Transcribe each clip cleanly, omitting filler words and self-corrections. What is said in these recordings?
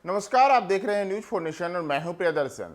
नमस्कार, आप देख रहे हैं न्यूज फॉर नेशन और मैं हूं प्रियदर्शन।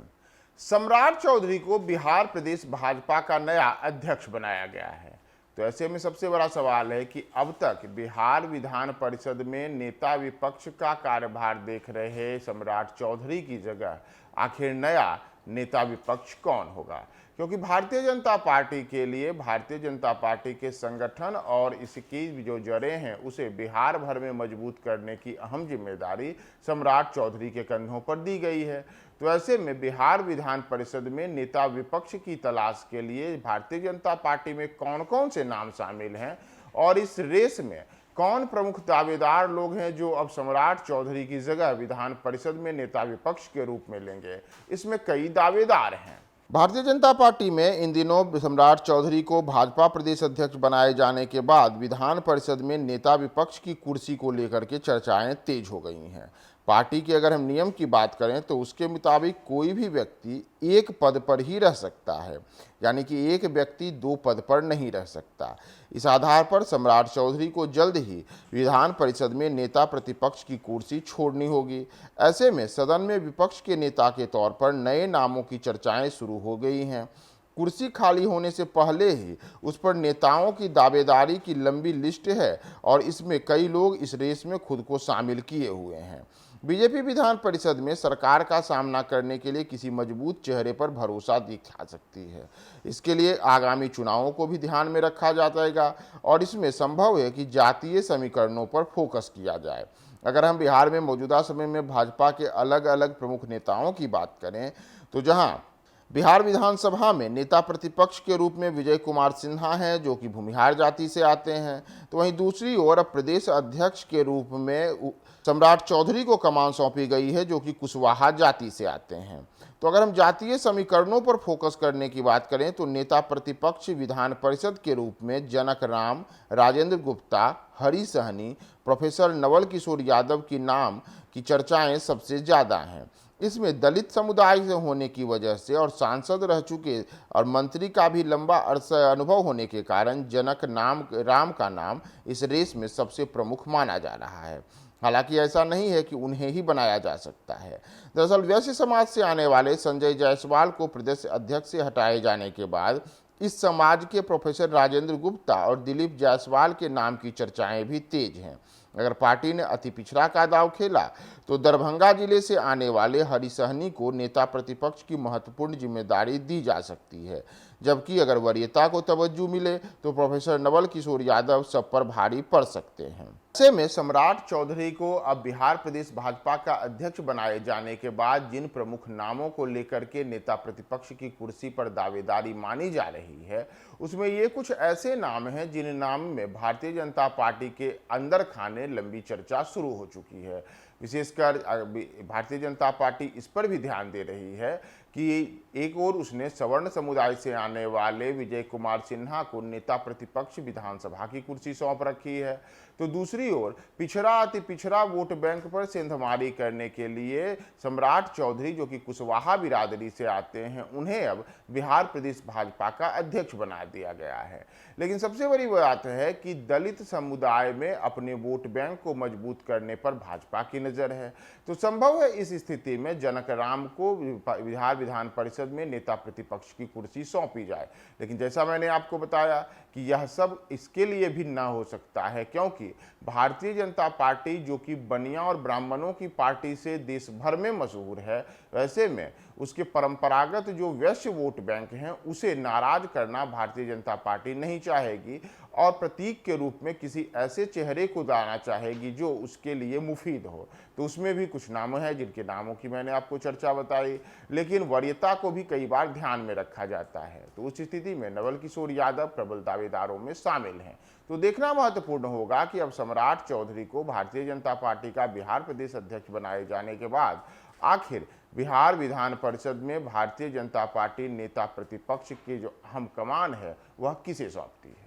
सम्राट चौधरी को बिहार प्रदेश भाजपा का नया अध्यक्ष बनाया गया है। तो ऐसे में सबसे बड़ा सवाल है कि अब तक बिहार विधान परिषद में नेता विपक्ष का कार्यभार देख रहे सम्राट चौधरी की जगह आखिर नया नेता विपक्ष कौन होगा, क्योंकि भारतीय जनता पार्टी के लिए भारतीय जनता पार्टी के संगठन और इसकी जो जड़ें हैं उसे बिहार भर में मजबूत करने की अहम जिम्मेदारी सम्राट चौधरी के कंधों पर दी गई है। तो ऐसे में बिहार विधान परिषद में नेता विपक्ष की तलाश के लिए भारतीय जनता पार्टी में कौन कौन से नाम शामिल हैं और इस रेस में कौन प्रमुख दावेदार लोग हैं जो अब सम्राट चौधरी की जगह विधान परिषद में नेता विपक्ष के रूप में लेंगे, इसमें कई दावेदार हैं। भारतीय जनता पार्टी में इन दिनों सम्राट चौधरी को भाजपा प्रदेश अध्यक्ष बनाए जाने के बाद विधान परिषद में नेता विपक्ष की कुर्सी को लेकर के चर्चाएं तेज हो गई हैं। पार्टी के अगर हम नियम की बात करें तो उसके मुताबिक कोई भी व्यक्ति एक पद पर ही रह सकता है, यानी कि एक व्यक्ति दो पद पर नहीं रह सकता। इस आधार पर सम्राट चौधरी को जल्द ही विधान परिषद में नेता प्रतिपक्ष की कुर्सी छोड़नी होगी। ऐसे में सदन में विपक्ष के नेता के तौर पर नए नामों की चर्चाएं शुरू हो गई हैं। कुर्सी खाली होने से पहले ही उस पर नेताओं की दावेदारी की लंबी लिस्ट है और इसमें कई लोग इस रेस में खुद को शामिल किए हुए हैं। बीजेपी विधान परिषद में सरकार का सामना करने के लिए किसी मजबूत चेहरे पर भरोसा दिखा सकती है। इसके लिए आगामी चुनावों को भी ध्यान में रखा जाएगा और इसमें संभव है कि जातीय समीकरणों पर फोकस किया जाए। अगर हम बिहार में मौजूदा समय में भाजपा के अलग अलग प्रमुख नेताओं की बात करें तो जहां बिहार विधानसभा में नेता प्रतिपक्ष के रूप में विजय कुमार सिन्हा हैं जो कि भूमिहार जाति से आते हैं, तो वहीं दूसरी ओर अब प्रदेश अध्यक्ष के रूप में सम्राट चौधरी को कमान सौंपी गई है जो कि कुशवाहा जाति से आते हैं। तो अगर हम जातीय समीकरणों पर फोकस करने की बात करें तो नेता प्रतिपक्ष विधान परिषद के रूप में जनक राम, राजेंद्र गुप्ता, हरी सहनी, प्रोफेसर नवल किशोर यादव की नाम की चर्चाएं सबसे ज़्यादा हैं। इसमें दलित समुदाय से होने की वजह से और सांसद रह चुके और मंत्री का भी लंबा अरसा अनुभव होने के कारण जनक राम का नाम इस रेस में सबसे प्रमुख माना जा रहा है। हालांकि ऐसा नहीं है कि उन्हें ही बनाया जा सकता है। दरअसल वैश्य समाज से आने वाले संजय जायसवाल को प्रदेश अध्यक्ष से हटाए जाने के बाद इस समाज के प्रोफेसर राजेंद्र गुप्ता और दिलीप जायसवाल के नाम की चर्चाएं भी तेज हैं। अगर पार्टी ने अति पिछड़ा का दाव खेला तो दरभंगा जिले से आने वाले हरी सहनी को नेता प्रतिपक्ष की महत्वपूर्ण जिम्मेदारी दी जा सकती है, जबकि अगर वरीयता को तवज्जो मिले तो प्रोफेसर नवल किशोर यादव सब पर भारी पड़ सकते हैं। ऐसे में सम्राट चौधरी को अब बिहार प्रदेश भाजपा का अध्यक्ष बनाए जाने के बाद जिन प्रमुख नामों को लेकर के नेता प्रतिपक्ष की कुर्सी पर दावेदारी मानी जा रही है उसमें ये कुछ ऐसे नाम हैं जिन नाम में भारतीय जनता पार्टी के अंदर खाने लंबी चर्चा शुरू हो चुकी है। विशेषकर भारतीय जनता पार्टी इस पर भी ध्यान दे रही है कि एक ओर उसने सवर्ण समुदाय से आने वाले विजय कुमार सिन्हा को नेता प्रतिपक्ष विधानसभा की कुर्सी सौंप रखी है, तो दूसरी ओर पिछड़ा अति पिछड़ा वोट बैंक पर सेंधमारी करने के लिए सम्राट चौधरी जो कि कुशवाहा बिरादरी से आते हैं उन्हें अब बिहार प्रदेश भाजपा का अध्यक्ष बना दिया गया है। लेकिन सबसे बड़ी बात है कि दलित समुदाय में अपने वोट बैंक को मजबूत करने पर भाजपा की नज़र है, तो संभव है इस स्थिति में जनक राम को बिहार विधान परिषद में नेता प्रतिपक्ष की कुर्सी सौंपी जाए। लेकिन जैसा मैंने आपको बताया कि यह सब इसके लिए भी ना हो सकता है, क्योंकि भारतीय जनता पार्टी जो कि बनिया और ब्राह्मणों की पार्टी से देश भर में मशहूर है, वैसे में उसके परंपरागत जो वैश्य वोट बैंक हैं उसे नाराज करना भारतीय जनता पार्टी नहीं चाहेगी और प्रतीक के रूप में किसी ऐसे चेहरे को लाना चाहेगी जो उसके लिए मुफीद हो। तो उसमें भी कुछ नाम हैं जिनके नामों की मैंने आपको चर्चा बताई, लेकिन वरीयता को भी कई बार ध्यान में रखा जाता है। तो उस स्थिति में नवल किशोर यादव प्रबल दावेदारों में शामिल हैं। तो देखना महत्वपूर्ण होगा कि अब सम्राट चौधरी को भारतीय जनता पार्टी का बिहार प्रदेश अध्यक्ष बनाए जाने के बाद आखिर बिहार विधान परिषद में भारतीय जनता पार्टी नेता प्रतिपक्ष की जो अहम कमान है वह किसे सौंपती है।